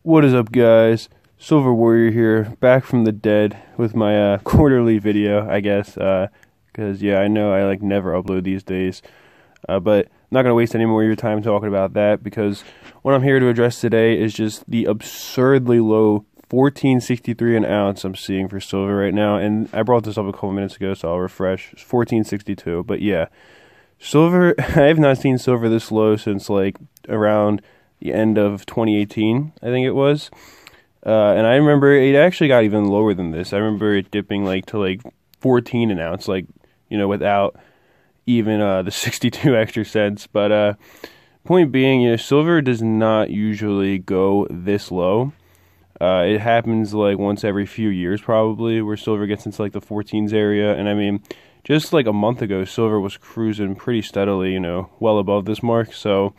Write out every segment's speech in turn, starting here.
What is up, guys? Silver Warrior here, back from the dead with my quarterly video, I guess, because yeah, I know I never upload these days, but I'm not going to waste any more of your time talking about that, because what I'm here to address today is just the absurdly low $14.63 an ounce I'm seeing for silver right now. And I brought this up a couple minutes ago, so I'll refresh. It's $14.62, but yeah, silver, I have not seen silver this low since around the end of 2018, I think it was. And I remember it actually got even lower than this. I remember it dipping to 14 an ounce, without even the 62 extra cents. But point being, silver does not usually go this low. It happens once every few years probably, where silver gets into the 14s area. And I mean, just a month ago, silver was cruising pretty steadily, well above this mark. So,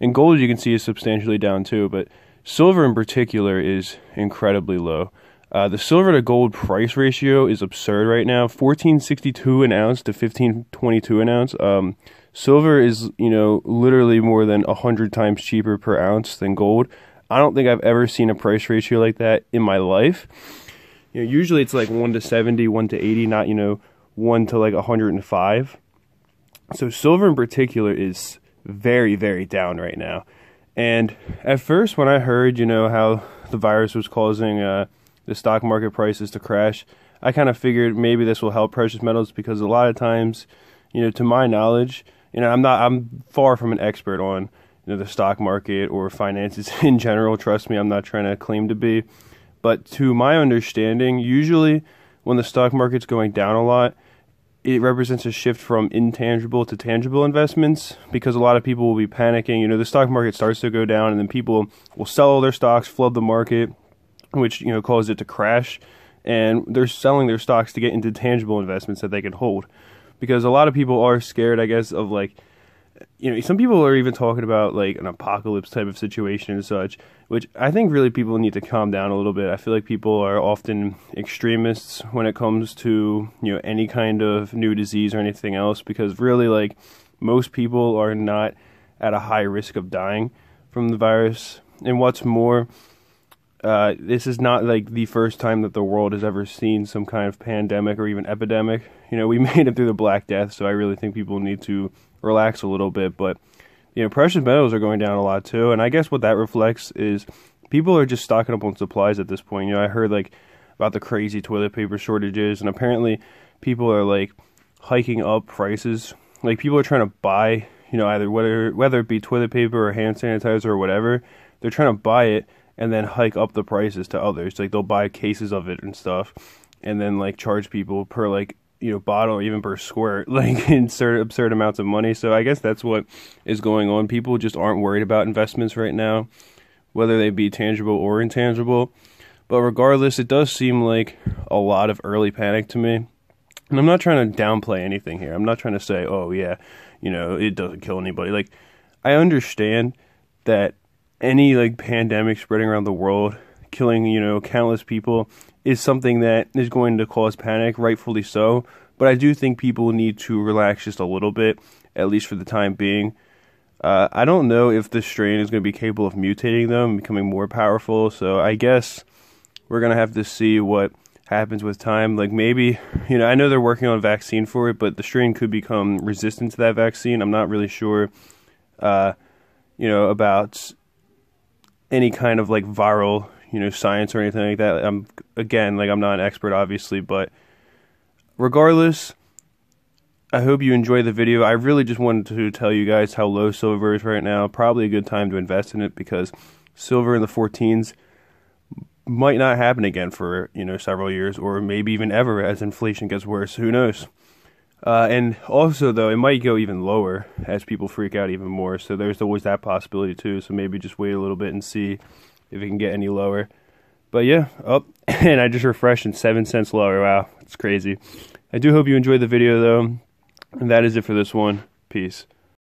and gold, you can see, is substantially down too, but silver in particular is incredibly low. The silver to gold price ratio is absurd right now. $14.62 an ounce to $15.22 an ounce. Silver is, literally more than 100 times cheaper per ounce than gold. I don't think I've ever seen a price ratio like that in my life. Usually it's 1 to 70, 1 to 80, not, 1 to 105. So silver in particular is very, very down right now. And at first, when I heard, how the virus was causing the stock market prices to crash, I kind of figured maybe this will help precious metals, because a lot of times, to my knowledge, I'm far from an expert on the stock market or finances in general. Trust me, I'm not trying to claim to be. But to my understanding, usually when the stock market's going down a lot, it represents a shift from intangible to tangible investments, because a lot of people will be panicking. The stock market starts to go down, and then people will sell all their stocks, flood the market, which, causes it to crash. And they're selling their stocks to get into tangible investments that they can hold. Because a lot of people are scared, I guess, of some people are even talking about an apocalypse type of situation and such, which I think really people need to calm down a little bit. I feel like people are often extremists when it comes to, any kind of new disease or anything else, because really most people are not at a high risk of dying from the virus. And what's more, this is not the first time that the world has ever seen some kind of pandemic or even epidemic. We made it through the Black Death, so I really think people need to relax a little bit. But precious metals are going down a lot too, and I guess what that reflects is people are just stocking up on supplies at this point. I heard about the crazy toilet paper shortages, and apparently people are hiking up prices. People are trying to buy, either whether it be toilet paper or hand sanitizer or whatever, they're trying to buy it and then hike up the prices to others. They'll buy cases of it and stuff, and then charge people per bottle or even per squirt, absurd amounts of money. So I guess that's what is going on. People just aren't worried about investments right now, whether they be tangible or intangible. But regardless, it does seem like a lot of early panic to me. And I'm not trying to downplay anything here. I'm not trying to say, oh yeah, it doesn't kill anybody. I understand that any pandemic spreading around the world, killing, countless people, is something that is going to cause panic, rightfully so. But I do think people need to relax just a little bit, at least for the time being. I don't know if this strain is going to be capable of mutating though and becoming more powerful. So I guess we're going to have to see what happens with time. Maybe, I know they're working on a vaccine for it, but the strain could become resistant to that vaccine. I'm not really sure, about any kind of viral science or anything like that. I'm not an expert, obviously, but regardless, I hope you enjoy the video. I really just wanted to tell you guys how low silver is right now. Probably a good time to invest in it, because silver in the 14s might not happen again for, several years, or maybe even ever as inflation gets worse. Who knows? And also, though, it might go even lower as people freak out even more. So there's always that possibility too. So maybe just wait a little bit and see if it can get any lower. But yeah, and I just refreshed and 7 cents lower. Wow, it's crazy. I do hope you enjoyed the video though. And that is it for this one. Peace.